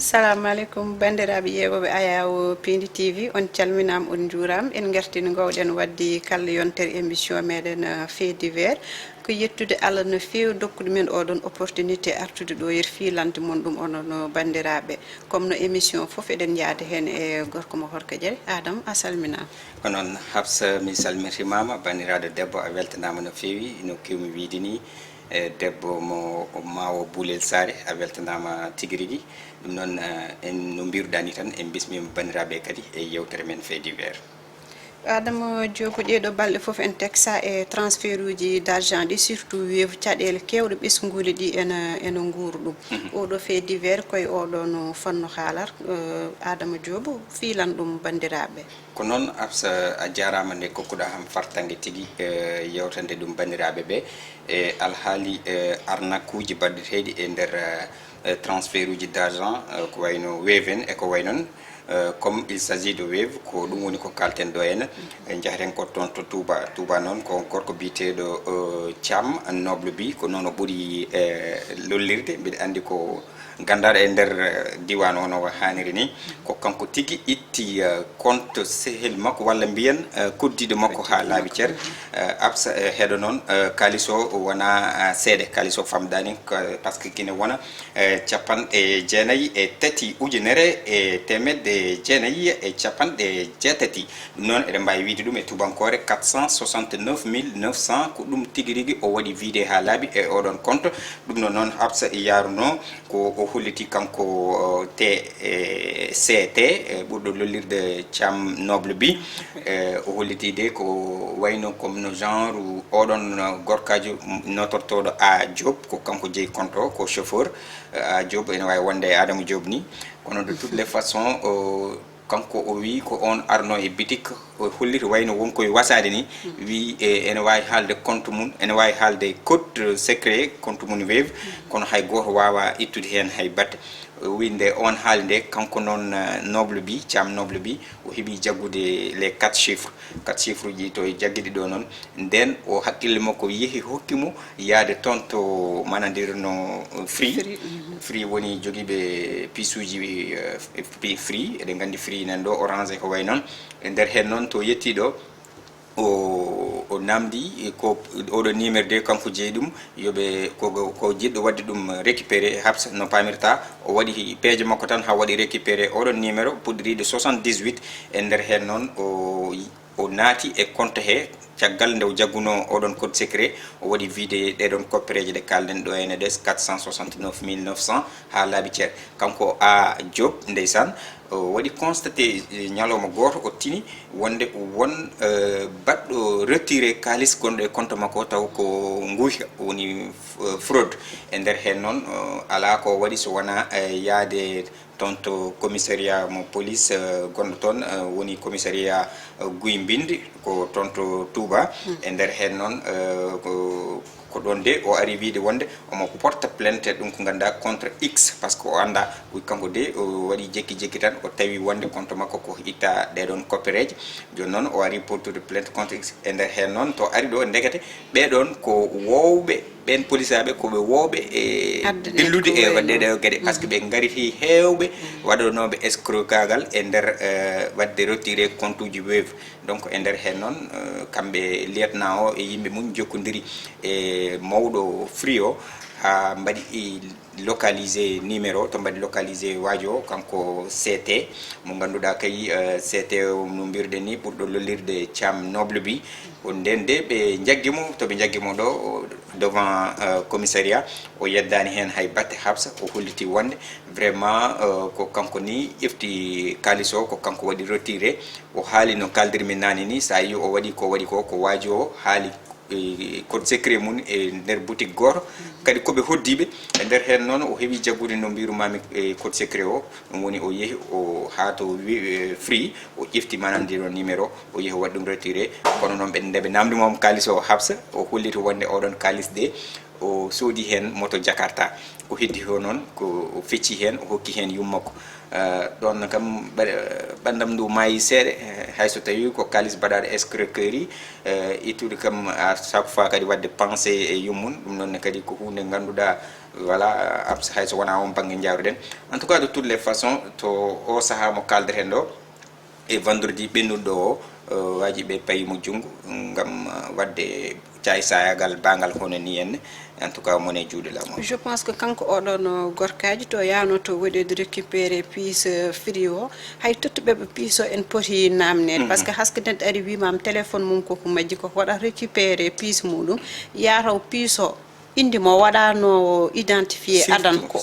Assalamu alaikum bandiraɓe yeeɓoɓe Ayaw Pindi TV on calminama on juuram en gartini gowɗen wadde kala yontere émission meɗen fait divers ko yettude Allah no fewi dokkude men oɗon opportunité artude ɗo yer filande mon ɗum onon bandiraɓe comme no émission foof eɗen yaada hen e gorko mo horko Diary Adama a salminama onon Hafsa mi salmitimama bandiraɗo debbo a weltanama no fewi no kewmi wiide ni debbo mo mawo Boulel Sare a weltanama tigui rigui ɗum noon en no mbiruɗani tan en bismima bandiraɓe kadi e yewtere men fait divers Adama Diop ɗeɗo balɗe foof en teksa e transfert uji d' argent ɗi surtout weevu caɗele kewɗe ɓesguli ɗi ene nguura ɗum oɗo fait divers koye oɗon fanno haalar Adama Diop fiilan ɗum bandiraɓe ko noon Absa a jarama nde kokkuɗa ham fartangue tigui yewtande ɗum bandiraɓe ɓe e alhaali arnakuji baddeteɗi e nder transfert uji d' argent ko wayno weeven e ko way noon comme il s'agit de Wave ko ɗum woni ko kalten ɗo henna jahaten ko toon to Touba noon ko gorko biteɗo Thiam Noble Bi ko noon o ɓuuri lollirde mbiɗa andi ko gandaɗo e nder diwan o no hanniri ni ko kanko tigui itti compte sehil makko walla mbiyen koddiɗo makko ha laaɓi ceer Absa heeɗo noon kalis o wona seeɗa kalis o famɗani par ce que kine wona capanɗe jeenayyi e tati ujunere e temedde jeenayyi e capanɗe jeetati ɗum noon eɗen mbawi wiide ɗum e tubankore 469 900 ko ɗum tigui rigui o waɗi wiide ha laaɓi e oɗon compte ɗum no noon Absa yaruno ko o holliti kanko CT ɓurɗo lollirde Thiam Noble Bi o hollitide ko wayno comme no genre oɗon gorkajo notortoɗo a Diop ko kanko jeeyi compte o ko chauffeur a Diop ene wawi wonde Adama Diop ni kono de toutes les façons kanko o wi ko on arno e boutique o holliti wayno wonkoye wasade ni wi ene wawi haalde compte mum ene wawi haalde code secret compte mum Wave kono hay goto wawa ittude hen hay batte winde on haali nde kanko noon Noble Bi Thiam Noble Bi o heeɓi jaggude les 4 chiffres ji to jagguiɗi ɗo noon nden o haqqille makko yeehi hokkimo yaade toon to manadirno free woni joguiɓe pisuji free eɗen gandi free nan ɗo orange ko way noon e nder hen noon to yettiɗo o namdi ko oɗo numéro de kanko jeeyi ɗum yoɓe ko jiɗɗo wadde ɗum récupéré Habsa no pamirta o waɗi peeje makko tan ha waɗi récupéré oɗon numéro puɗɗoriɗo 78 e nder hen noon o naati e compte he caggal nde o jagguno oɗon code secret o waɗi wiide ɗeɗon koppereje ɗe kalden ɗo ene des 469 900 ha laaɓi ceer kanko a Diop ndeysan o waɗi constaté ñalawma goto o tini wonde won baɗɗo retiré kalis gonɗo e compte makko taw ko guyka woni fraude e nder hen noon ala ko waɗi so wona yaade toon to commissariat mo police gonɗo toon woni commissariat Guy Mbindi ko toon to Touba e nder hen noon ko ɗon de o ari wiide wonde omo porta plainte ɗum ko ganduɗa contre X par ce que o anda kanko de o waɗi jekki tan o tawi wonde compte makko ko itta ɗeɗon koppereje joni noon o ari portude plainte contre X e nder hen noon to ari ɗo ndekete ɓeɗon ko wowɓe ɓen polisaɓe koɓe wowɓe e dillude e waɗɗeɗe gueɗe par ce que ɓe gariti hewɓe waɗanoɓe escroquagal e nder wadde retiré compte uji Wave donc e nder hen noon kamɓe lieutenant o e yimɓe mum jokkodiri e mawɗo free o ha mbaɗi localisé numéro to mbaɗi localisé waajo o kanko CT mo ganduɗa kay CT no mbirɗen ni ɓurɗo lollirde Thiam Noble Bi ko nden de ɓe jagguimo to ɓe jagguimo ɗo devant commissariat o yeddani hen hay batte Habsa o holliti wonde vraiment ko kanko ni ƴefti kalis o ko kanko waɗi retiré o haali no kaldirmi nani ni sa yi o waɗi ko waaji o haali code secret mum e nder boutique goto kadi koɓe hoddiɓe e nder hen noon o heeɓi jaggude no mbirumami e code secret o ɗum woni o yeehi o ha to free o ƴefti manamdiɗo numéro o yeehi waɗi ɗum retiré kono noon ndeɓe namdimomo kalis o Habsa o holliti wonde oɗon kalis de o soodi hen moto Jakarta ko heddi ho noon ko fecci hen o hokki hen yummakko ɗon kam ɓandam ndu maayi seeɗa hayso tawi ko kalis mbaɗaɗo escroquerie ittude kam à chaque fois kadi wadde pensé e yummum ɗum noon kadi ko hunde ganduɗa voilà hayso wona on banggue jawruɗen en tout cas de toutes les façons to o saaha mo kaldeten ɗo e vendredi ɓennuɗo o waji ɓe payimo junggo gam wadde caay sayagal bangal hono ni henne en tout cas mone juuɗe lamo. Je pense que kanko oɗon gorkaji to yano to waɗede récupéré piece free o hay tottuɓeɓe piece o en poti namnede par ce que haske neɗɗo ari wimam téléphone mum koko majji koko waɗa récupéré piece muɗum yataw piece o indi mo waɗano identifié adan ko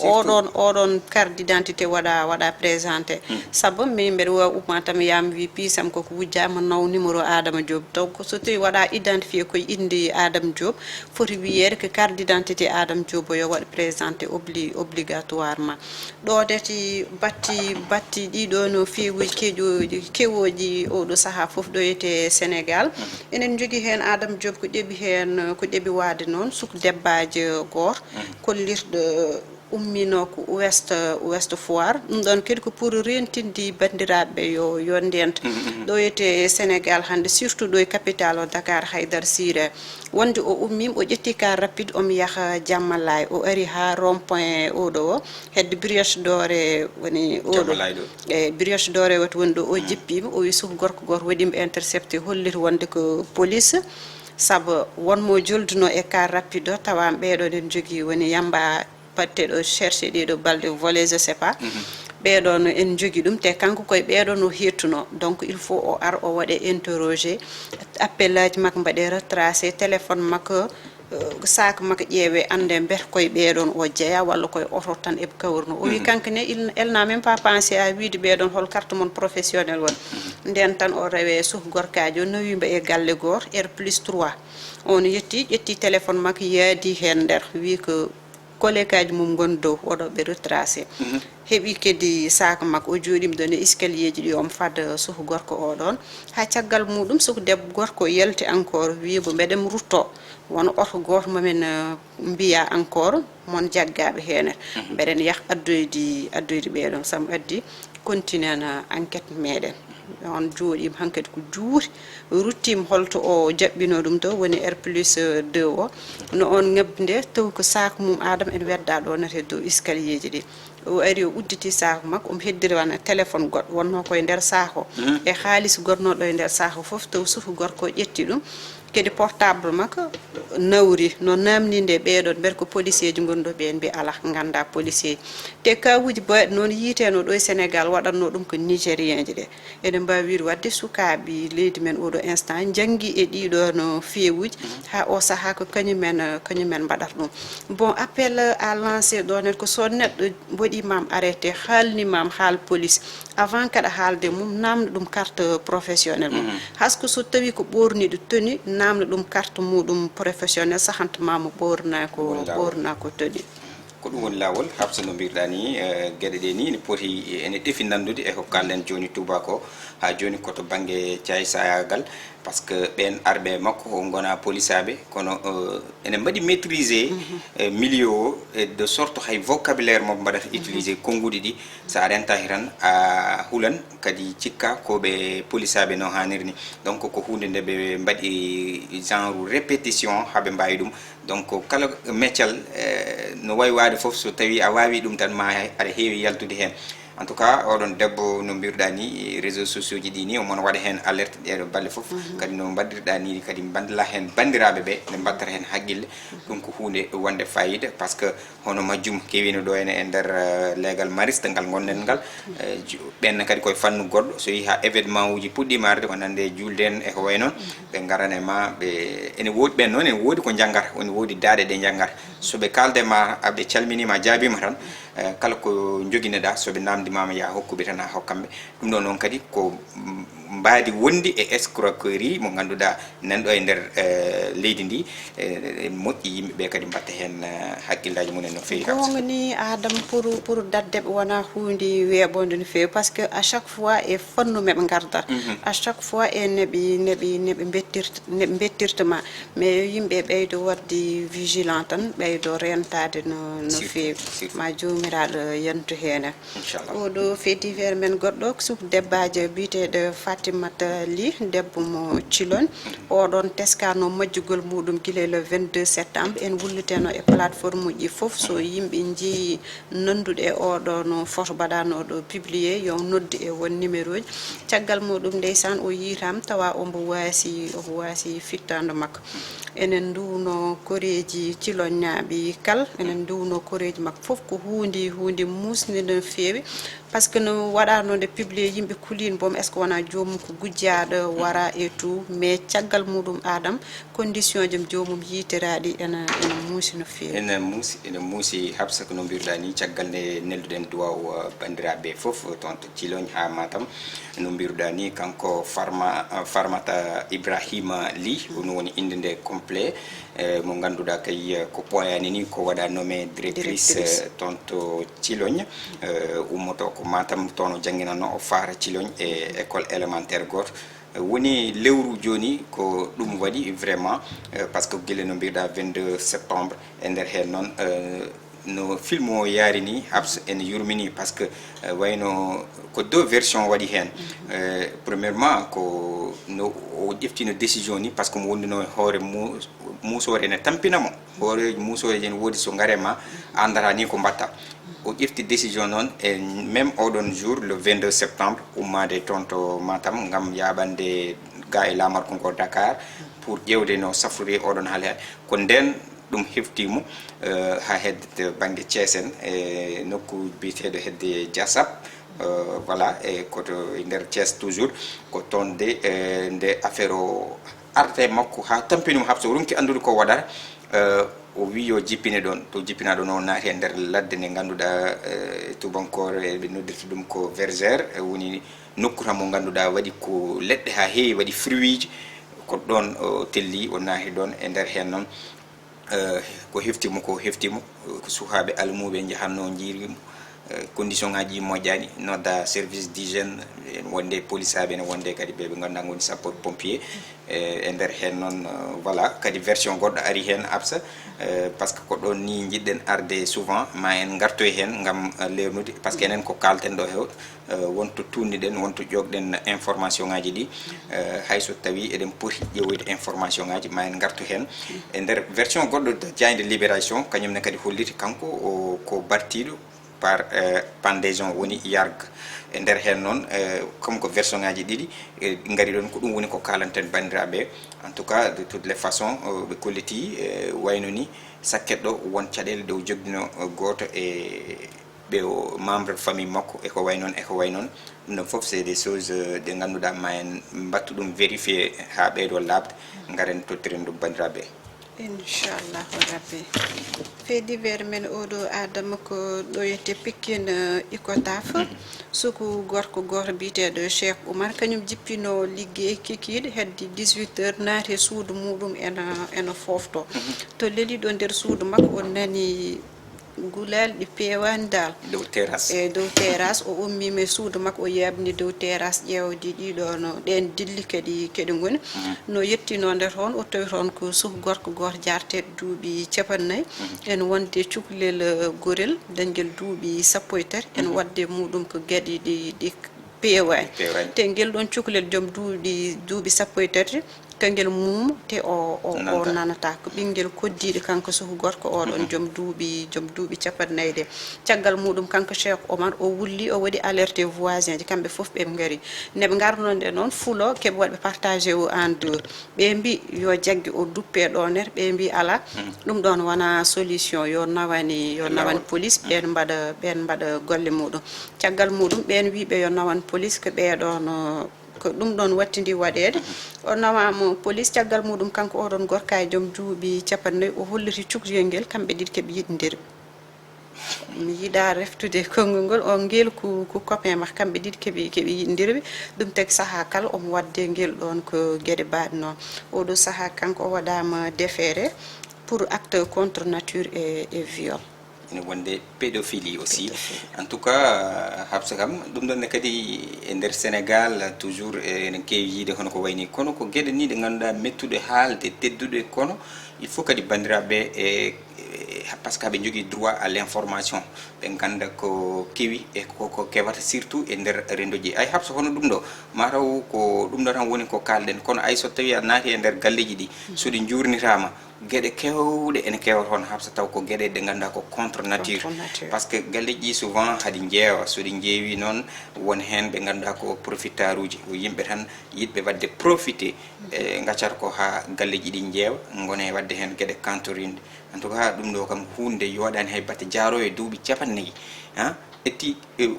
oɗon carte d'identité waɗa présenté saabu min mbeɗa wawi umma tam yam wi piisam koko wujjama naw numéro Adama Diop donc so tawi waɗa identifié koye indi Adama Diop foti wiyede que carte d'identité Adama Diop yo waɗa présenté obligatoirement ɗo deti batti ɗiɗo no feewuji kewoji oɗo saaha foof ɗo yete Sénégal enen jogui hen Adama Diop ko ɗeeɓi wade noon suku debbaji goto kollirɗo ummino ko ouest foire ɗum ɗon kadi ko pour rentinde bandiraɓe yo ndenta ɗo yete Sénégal hande surtout ɗo e capitale o Dakar Haydara Siré wonde o ummima o ƴetti car rapide omo yaaha Diamalaye o ari ha rond point oɗo o hedde Brioche Doré woni oɗo e Brioche Doré wati woni ɗo o jippima o wi suka gorko goto waɗimo intercepté holliti wonde ko police saabu wonmo jolduno e car rapide o tawama ɓeɗo nen jogui woni yamba patteɗo cherché ɗiɗo balɗe volé je sais pas ɓeɗon en jogui ɗum te kanko koye ɓeɗon o hettuno donc il faut o ar o waɗe interrogé appel aji makko mbaɗe retracé téléphone makko sac makko ƴeewe ande mbete koye ɓeɗon o jeeya walla koye oto tan eɓe kawruno o wi kanko ne elle n'a même pas pensé à wiide ɓeɗon hol carte mon professionnel woni nden tan o rewe suka gorkaji o nawima e galle goto R+3 on yetti ƴetti téléphone makko yaadi hen nder wi ko collègue mum gon dow oɗo ɓe retracé heeɓi kedi sac makko o joɗima ɗon e escalier ji ɗi omo fadda suka gorko oɗon ha caggal muɗum suka debbo gorko yalti encore wiimo mbeɗem rutto won oto goto momin mbiya encore mon jaggaɓe hen mbeɗen yaah addoyde ɓeɗon sam addi continue na enquête meɗen on jooɗima hankkadi ko juuti ruttima holto o jaɓɓino ɗum to woni R+2 o no on ŋabbi nde taw ko sac mum Adama ene wedda ɗo nete dow escalier ji ɗi o ari o udditi sac makko omo heddiri wana téléphone goɗɗo wonno koye nder sac o e haalis gonnoɗo e nder sac o foof taw suka gorko o ƴetti ɗum kedi portable makko nawri no namni nde ɓeɗon mbeɗa ko policier ji gonɗo ɓen mbi ala ganda policier te kawuji baɗi noon yiiteno ɗo e Sénégal waɗatno ɗum ko nigérien ji ɗe eɗen mbawi wiide wadde sukaɓe leydi men oɗo instant janggui e ɗiɗo no feewuji ha o saaha ko kañumen mbaɗata ɗum bon appel à lancé ɗo net ko so neɗɗo waɗimam arrêté haalnimam haal police avant kaɗa haalde mum namdo ɗum carte professionnel mum hasko so tawi ko ɓorniɗo tenue namdo ɗum carte muɗum professionnel sahantuma mo ɓorna ko tenue ko ɗum woni lawol habsa no mbirɗa ni gueɗe ɗe ni ne poti ene ɗefi nandude e ko kalɗen joni tubako ha joni koto banggue caay sayagal par ce que ɓen arɓe makko o gona polisaɓe kono ene mbaɗi maîtrisé milieu o de sorte hay vocabulaire mo mbaɗata utilisé konnguɗi ɗi sa rentahi tan a huulan kadi cikka koɓe polisaɓe no hanniri ni donc ko hunde nde ɓe mbaɗi genre répétition haaɓe mbawi ɗum donc kala meccal no wawi wade foof so tawi a wawi ɗum tan ma aɗa heewi yaltude hen en tout cas oɗon debbo no mbirɗa ni réseaux sociaux ji ɗi ni omon waɗa hen alerte ɗeɗo balle foof kadi no mbaɗirɗa ni kadi bandila hen bandiraɓe ɓe ne mbattata hen haqqille ɗum ko hunde wonde fayida par ce que hono majjum kewino ɗo ene e nder légal mariste ngal gonɗen ngal ɓenne kadi koye fannu goɗɗo so yeehi ha événement uji puɗɗima arde ko nande julde en e ko way noon ɓe garane ma ɓe ene woodi ɓen noon ene woodi ko janggata ene woodi daaɗe ɗe janggata soɓe kalde ma aɓe calminima jaabima tan kala ko joguineɗa soɓe namdimama ya hokkuɓe tan ha hokkamɓe ɗum ɗo noon kadi ko mbaadi wondi e escroquerie mo ganduɗa nanɗo e nder leydi ndi moƴƴi yimɓeɓe kadi mbatta hen haqqillaji mumen no fewi gonga ni Adam pour daddeɓe wona hunde weeɓonde no fewi par ce que à chaque fois e fannu meɓe garda à chaque fois e neɓe bettirtama mais yo yimɓe ɓeydo wadde vigilant tan ɓeydo rentade no fewi ma jomiraɗo yantu hen oɗo fait divers men goɗɗo suuk debbajo biteɗo Fatimata Ly debbo mo Thilogne oɗon teskano majjugol muɗum guila le 22 septembre en wulliteno e plateforme uji foof so yimɓe jii nanduɗe oɗon photo mbaɗanoɗo publié yo noddi e won numéro ji caggal muɗum ndeysan o yitam tawa omo wasi fittande makko enen duwno koreji Thilogne kal enen duwno koreji makko foof ko hunde musde no fewi par ce que no waɗanode publié yimɓe kulino boom est ce que wona jomum ko gujjaɗo wara et tout mais caggal muɗum Adam condition jom jomum yitiraɗi ene muusi no fewi ene muusi habsa ko no mbirɗa ni caggal nde nelduɗen duwaw bandiraɓe foof toon to Thilogne ha Matam no mbirɗa ni kanko Farmata Ibrahima Ly ɗum woni inde nde complet mo ganduɗa kay ko poyani ni ko waɗa nommé directrice toon to Thilogne ummoto ko Matam toon o jangguinanno o faara Thilogne e école élémentaire goto woni lewru joni ko ɗum waɗi vraiment par ce que guila no mbirɗa 22 septembre e nder hen noon no film o yaari ni habs ene yurmini par ce que wayno ko deux versions waɗi hen premièrement ko no o ƴeftino décision ni par ce que mo wondino hoore musore ene tampinamo hoore musoreji ene woodi so garema andata ni ko mbatta o ƴefti décision noon e même oɗon jour le 22 septembre ummade toon to Matam gam yaɓande ga e lamarko ngo Dakar pour ƴewde no safrori oɗon haala ko nden ɗum heftimo ha hedde banggue Thiés en e nokku biteɗo hedde Diasap voilà e koto e nder Thiés toujours ko toon de nde affaire o arte makko ha tampinimo habso ronki andude ko waɗata o wi yo jippine ɗon to jippina ɗon o naati e nder ladde nde ganduɗa tubankore ɓe noddirta ɗum ko vergère woni nokku tan mo ganduɗa waɗi ko leɗɗe ha heewi waɗi fruit ji ko ɗon o telli o naati ɗon e nder hen noon ko heftimo ko suhaɓe almuɓe jahanno jiirimo condition ngaji moƴƴani nodda service d'hygiène wonde police aɓe ne wonde kadi ɓe ganduɗa goni sapeur pompier e nder hen noon voilà kadi version goɗɗo ari hen absa par ce que ko ɗon ni jiɗɗen arde souvent ma en gartoy hen gam lewnude par ce que enen ko kalten ɗo hew wonto tunniɗen wonto ƴogɗen information ngaji ɗi hayso tawi eɗen poti ƴewoyde information ngaji ma en gartu hen e nder version goɗɗo Diagne de Libération kañumne kadi holliti kanko ko bartiɗo par pendaison woni yargue e nder hen noon comme ko version ngaji ɗiɗi gari ɗon ko ɗum woni ko kalanten bandiraɓe en tout cas de toutes les façons ɓe kolliti wayno ni sakket ɗo won caɗele ɗe o jogdino goto e ɓe membre famille makko eko way noon ɗum ɗon foof c'est des choses ɗe ganduɗa ma en mbattu ɗum vérifier ha ɓeydo labde garen tottiren ɗum bandiraɓe inchallahu rabbi fait divers men oɗo Adama ko ɗoyete Pikine Icotaf suku gorko goto biteɗo Cheikh Oumar kañum jippino ligguey kikiɗe hedde 18 heures naati suudu muɗum ena fofto to leeli ɗo nder suudu makko on nani gulal ɗi pewani dal dow terrasse e dow terrasse o ummima e suudu makko o yabni dow terrasse ƴewdi ɗiɗo no ɗen dilli kadi goni no yettino nder toon o tawi toon ko suku gorko goto jarteɗo duuɓi 50 en wonde cukalel gorel dañguel duuɓi 13 en wadde muɗum ko gueɗe ɗi pewani te guel ɗon cukalel joom duuɓi 13 kangel mum te o nanata ko ɓinguel koddiɗo kanko suku gorko oɗon joom duuɓi 50 de caggal muɗum kanko Cheikh Oumar o wulli o waɗi alerté voisin ji kamɓe foof ɓe gari neɓe garnode noon fulo keɓe waɗɓe partagé o en deux ɓe mbi yo jaggue o duppe ɗo nder ɓe mbi ala ɗum ɗon wona solution yo nawani police ɓen mbaɗa golle muɗum caggal muɗum ɓen wiɓe yo nawan police ko ɓeɗon ko ɗum ɗon wattidi waɗede o nawama police caggal muɗum kanko oɗon gorka e joom duuɓi 50 o holliti cukalel ngel kamɓe ɗiɗi keɓe yiɗidiri mi yiɗa reftude konngol ngol o ngel ko copain mak kamɓe ɗiɗi keɓi yiɗidirɓe ɗum tagi sahaa kala omo wadde ngel ɗon ko gueɗe baaɗe noon oɗo sahaa kanko o waɗama déféré pour acte contre nature et viol. ene wonde pédophilie aussi en tout cas habsa kam ɗum ɗonne kadi e nder sénégal toujours ene kewi yiide hono ko wayni kono ko gueɗe ni ɗe ganduɗa mettuɗe haalde tedduɗe kono il faut kadi bandiraɓe par ce que haɓe jogui droit à l'information ɓe ganda ko kewi e koko kewata surtout e nder rendoji ay habsa hono ɗum ɗo mataw ko ɗum ɗo tan woni ko kalɗen kono ay so tawi a naati e nder galleji ɗi soɗi jurnitama gueɗe kewɗe ene kewa toon habsa taw ko gueɗe ɗe ganduɗa ko contre nature par ce que galleji souvent haɗi jeewa soɗi jeewi noon won hen ɓe ganduɗa ko profitare uji yimɓe tan yiɗɓe wadde profité e gaccata ko ha galleji ɗi jeewa gone wadde hen gueɗe kantorinde en tout cas ɗum ɗo kam hunde yoɗani hay batte jaaro e duuɓi capannayyi ha etti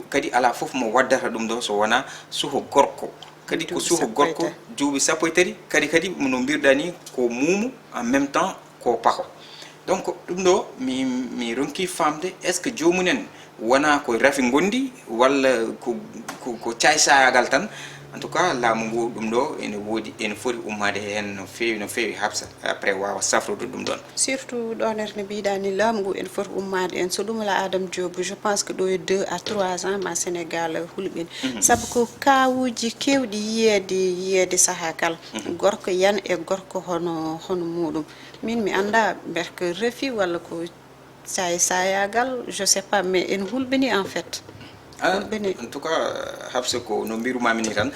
kadi ala foof mo waddata ɗum ɗo so wona suho gorko kadi ko suho gorko duuɓi sappo e tati kadi no mbirɗa ni ko muumu en même temps ko paho donc ɗum ɗo mi ronki famde est ce que jomumen wona koye rafi gondi walla ko caysayagal tan en tout cas laamu ngu ɗum ɗo ene woodi ene foti ummade hen no fewi habsa après wawa safrude ɗum ɗon surtout ɗon erne mbiɗa ni laamu ngu ene foti ummade en so ɗum ala Adame Diop je pense que ɗo e 2 à 3 ans ma Sénégal hulɓini saabu ko kawuji kewɗi yiyede saaha kala gorko yan e gorko hono muɗum min mi anda berko refi walla ko sayagal je sais pas mais en hulɓini en fait. En tout cas habsa ko no mbirumami ni tan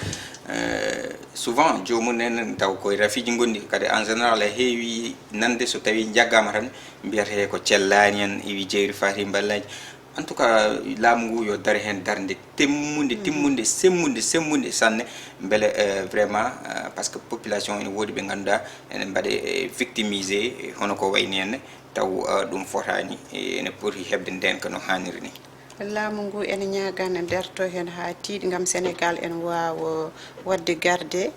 souvent jomum en taw koye rafiji gondi kadi en général heewi nande so tawi jaggama tan mbiyate ko cellani en iwi jeeri fati ballaji en tout cas laamu ngu yo dare hen darde timmude semmude sanne beele vraiment par ce que population ene woodi ɓe ganduɗa ene mbaɗe victimisé hono ko wayni henne taw ɗum fotani ene poti hebde ndenka no hanniri ni laamu ngu ene ñagane nderto hen ha tiiɗi gam Sénégal en wawa wadde garde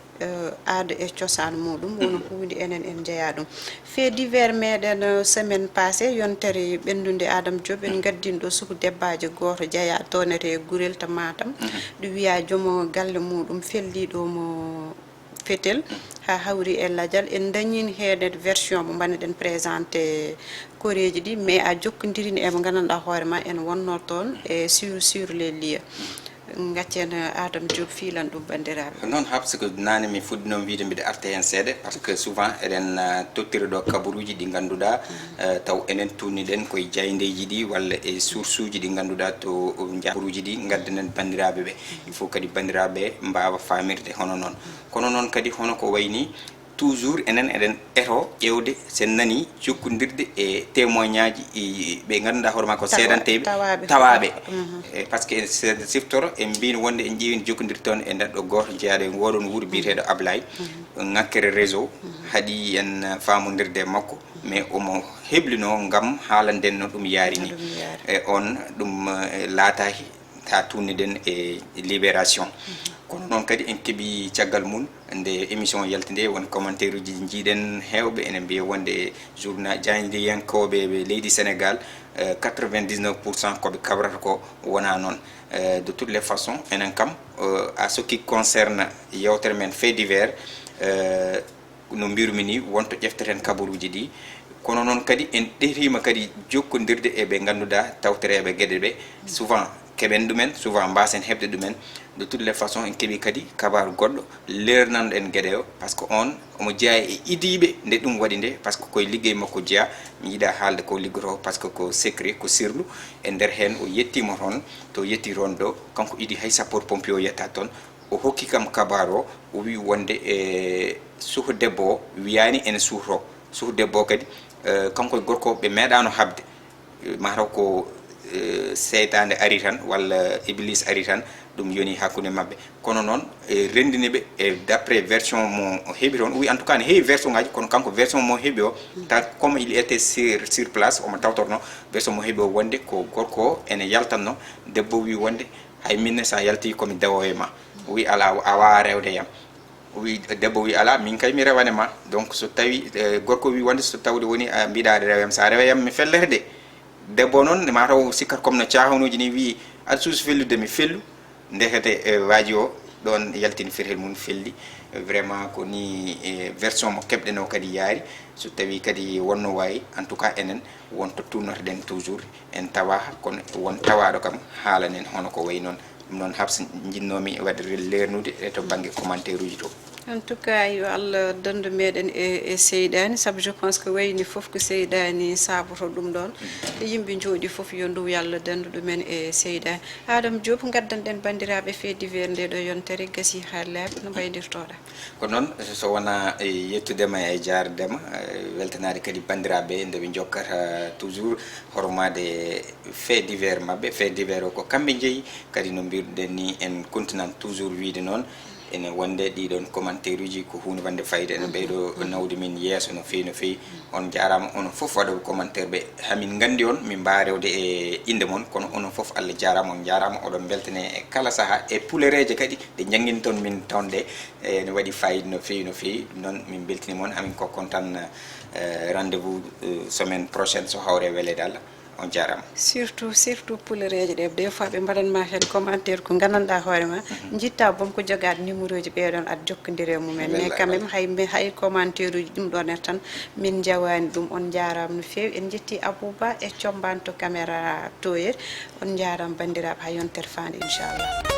aada e cosaan muɗum wono hunde enen en jeeya ɗum fait divers meɗen semaine passé yontere ɓendude Adame Diop en gaddin ɗo suku debbaji goto jeeya tonete Gurel to Matam ɗo wiya joom galle muɗum felliɗo mo fetel ha hawri e ladial en dañin heede version mo banneɗen présenté koreji ɗi mais a jokkodirini e mo gandanɗa hoorema en wonno toon e sur les lieux gaccen Adame Diop fiilan ɗum bandiraɓe noon habsi ko nane mi fuɗɗino wiide mbiɗa arta hen seeɗa par ce que souvent eɗen tottira ɗo kabaruji ɗi ganduɗa taw enen tunniɗen koye jayndeji ɗi walla e source uji ɗi ganduɗa to kabaruji ɗi gaddanen bandiraɓe ɓe il faut kadi bandiraɓe mbawa famirde hono noon kono noon kadi hono ko wayni toujours enen eɗen eto ƴewde sen nani jokkodirde e témoignage ɓe ganduɗa hoorema ko seedanteɓe tawaɓe par ce que siftoro en mbino wonde en ƴewini jokkodirde toon e neɗɗo goto jeeyaɗo en woɗon wuuro biyeteɗo Ablaye ŋakkere réseau haaɗi en famodirde e makko mais omo heblino gam haalanden no ɗum yaari ni e on ɗum laataki ha tunniɗen e libération kono noon kadi en keeɓi caggal mum nde émission yaltinde won commentaire uji jiiɗen hewɓe ene mbiya wonde journal jayndeyankoɓe ɓe leydi Sénégal 99% koɓe kabrata ko wona noon de toutes les façons enen kam à ce qui concerne yewtere men fait divers no mbirumi ni wonto ƴefteten kabaruji ɗi kono noon kadi en ɗetima kadi jokkodirde e ɓe ganduɗa tawtereɓe gueɗe ɓe souvent keɓen ɗumen souvent mbasen hebde ɗumen de toutes les façons en keeɓi kadi kabaru goɗɗo lernanɗo en gueɗe o par ce que on omo jeeya e idiɓe nde ɗum waɗi nde par ce que koye ligguey makko jeeya mi yiiɗa haalde ko liggoto par ce que ko secret ko sirlu e nder hen o yettima toon to yetti toon ɗo kanko idi hay sapeur pompier o yetta toon o hokki kam kabaru o o wi wonde e suho debbo o wiyani ene suuto suho debbo o kadi kanko e gorko ɓe meeɗano habde mataw ko seytande ari tan walla iblis ari tan ɗum yoni hakkude mabɓe kono noon rendiniɓe e d' après version mo heeɓi toon oui en tout cas ne heewi version ngaji kono kanko version mo heeɓi o comme il était sur place omo tawtorno version mo heeɓi o wonde ko gorko o ene yaltanno debbo wi wonde hay minne sa yalti komi dewowo e ma wi ala a wawa rewde yam wi debbo wi ala min kay mi rewane ma donc so tawi gorko wi wonde so tawde woni mbiɗa aɗa rewayam sa rewayam mi fellere de debbo noon mataw sikkat comme no caahawnoji ni wi aɗa suusi fellude mi fellu ndekete waaji o ɗon yaltini firhel mum felli vraiment ko ni version mo keɓɗen o kadi yaari so tawi kadi wonno wayi en tout cas enen wonto tunnotoɗen toujours en tawa kono won tawaɗo kam haalanen hono ko wayi noon ɗum noon habsa jinnomi wadde lernude e to banggue commentaire uji to. En tout cas yo Allah dondu meɗen e seydani sabu je pense que wayni fof ko seydani saboto ɗum ɗon yimɓe jooɗi fof yo ndu yalla dandu ɗumen e seydani. Adama Diop gaddanɗen bandiraɓe fait divers nde ɗo yontere gasi ha laaɓi no mbaydirtoɗa? Ko noon so wona yettudema e jardema weltanade kadi bandiraɓe nde ɓe jokkata toujours hormade fait divers mabɓe. Fait divers o ko kamɓe jeeyi kadi no mbirɗen ni en continent toujours wiide noon ene wonde ɗiɗon commentaire uji ko hunde wande fayida ene ɓeyɗo nawde min yeeso no fewi no fewi. On jarama onon foof waɗoɓe commentaire ɓe hamin gandi on min mba rewde e inde moon kono onon foof Allah jarama on jarama oɗon beltane e kala saaha e pulereje kadi ɗe jangguinton min tonde ene waɗi fayida no fewi no fewi. Ɗum noon min beltini moon hamin kokkon tan rendez vous semaine prochaine so hawre welede Allah. On jarama surtout pulereje ɗe des fois ɓe mbaɗanma hen commentaire ko gandanɗa hoorema jitta boom ko jogade numéro ji ɓeɗon aɗa jokkodiri e mumen mais quand même hay commentaire uji ɗum ɗon tan min jawani ɗum. On jarama no fewi en jetti Abouba e combani to caméra toyel. On jarama bandiraɓe ha yontere fande inchallah.